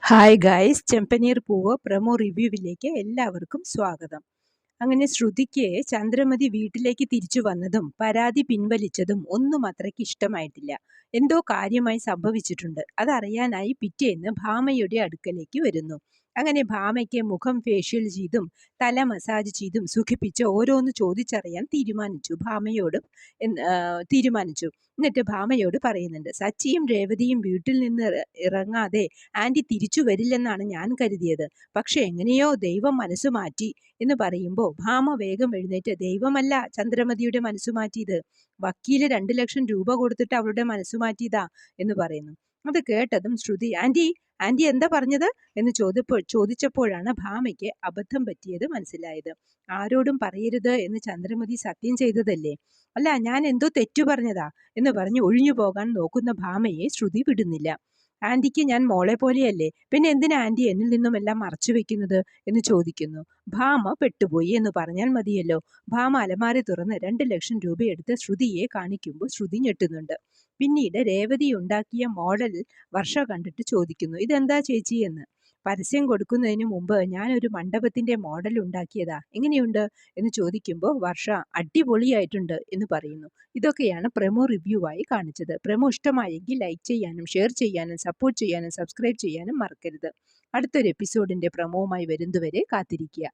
Hi guys, ചെമ്പനീർ പൂവ് promo റിവ്യൂവിലേക്ക് എല്ലാവർക്കും സ്വാഗതം. അങ്ങനെ ശ്രുതിക്ക് ചന്ദ്രമതി വീട്ടിലേക്ക് തിരിച്ചു വന്നതും പരാതി പിൻവലിച്ചതും ഒന്നും അത്രയ്ക്ക് ഇഷ്ടമായിട്ടില്ല. എന്തോ കാര്യമായി സംഭവിച്ചിട്ടുണ്ട്. അതറിയാനായി പിറ്റേന്ന് ഭാമയുടെ അടുക്കലേക്ക് വരുന്നു. അങ്ങനെ ഭാമയ്ക്ക് മുഖം ഫേഷ്യൽ ചെയ്തും തല മസാജ് ചെയ്തും സുഖിപ്പിച്ച് ഓരോന്ന് ചോദിച്ചറിയാൻ തീരുമാനിച്ചു. എന്നിട്ട് ഭാമയോട് പറയുന്നുണ്ട്, സച്ചിയും രേവതിയും വീട്ടിൽ നിന്ന് ഇറങ്ങാതെ ആന്റി തിരിച്ചു വരില്ലെന്നാണ് ഞാൻ കരുതിയത്. പക്ഷെ എങ്ങനെയോ ദൈവം മനസ്സു മാറ്റി എന്ന് പറയുമ്പോൾ ഭാമ വേഗം എഴുന്നേറ്റ്, ദൈവമല്ല ചന്ദ്രമതിയുടെ മനസ്സു മാറ്റിയത്, വക്കീല് 2 ലക്ഷം രൂപ കൊടുത്തിട്ട് അവളുടെ മനസ്സു മാറ്റിയതാ എന്ന് പറയുന്നു. അത് കേട്ടതും ശ്രുതി, ആന്റി എന്താ പറഞ്ഞത് എന്ന് ചോദിച്ചപ്പോഴാണ് ഭാമയ്ക്ക് അബദ്ധം പറ്റിയത് മനസ്സിലായത്. ആരോടും പറയരുത് എന്ന് ചന്ദ്രമതി സത്യം ചെയ്തതല്ലേ. അല്ല, ഞാൻ എന്തോ തെറ്റു പറഞ്ഞതാ എന്ന് പറഞ്ഞ് ഒഴിഞ്ഞു പോകാൻ നോക്കുന്ന ഭാമയെ ശ്രുതി വിടുന്നില്ല. ആന്റിക്ക് ഞാൻ മോളെ പോലെയല്ലേ, പിന്നെ എന്തിനാ ആന്റി എന്നിൽ നിന്നും എല്ലാം മറച്ചു വെക്കുന്നത് എന്ന് ചോദിക്കുന്നു. ഭാമ പെട്ടുപോയി എന്ന് പറഞ്ഞാൽ മതിയല്ലോ. ഭാമ അലമാരി തുറന്ന് 2 ലക്ഷം രൂപ എടുത്ത് ശ്രുതിയെ കാണിക്കുമ്പോൾ ശ്രുതി ഞെട്ടുന്നുണ്ട്. പിന്നീട് രേവതി ഉണ്ടാക്കിയ മോഡൽ വർഷ കണ്ടിട്ട് ചോദിക്കുന്നു, ഇതെന്താ ചേച്ചി എന്ന്. പരസ്യം കൊടുക്കുന്നതിന് മുമ്പ് ഞാനൊരു മണ്ഡപത്തിന്റെ മോഡൽ ഉണ്ടാക്കിയതാ, എങ്ങനെയുണ്ട് എന്ന് ചോദിക്കുമ്പോൾ വർഷ അടിപൊളിയായിട്ടുണ്ട് എന്ന് പറയുന്നു. ഇതൊക്കെയാണ് പ്രൊമോ റിവ്യൂ ആയി കാണിച്ചത്. പ്രൊമോ ഇഷ്ടമായെങ്കിൽ ലൈക്ക് ചെയ്യാനും ഷെയർ ചെയ്യാനും സപ്പോർട്ട് ചെയ്യാനും സബ്സ്ക്രൈബ് ചെയ്യാനും മറക്കരുത്. അടുത്തൊരു എപ്പിസോഡിന്റെ പ്രൊമോവുമായി വരുന്നതുവരെ കാത്തിരിക്കുക.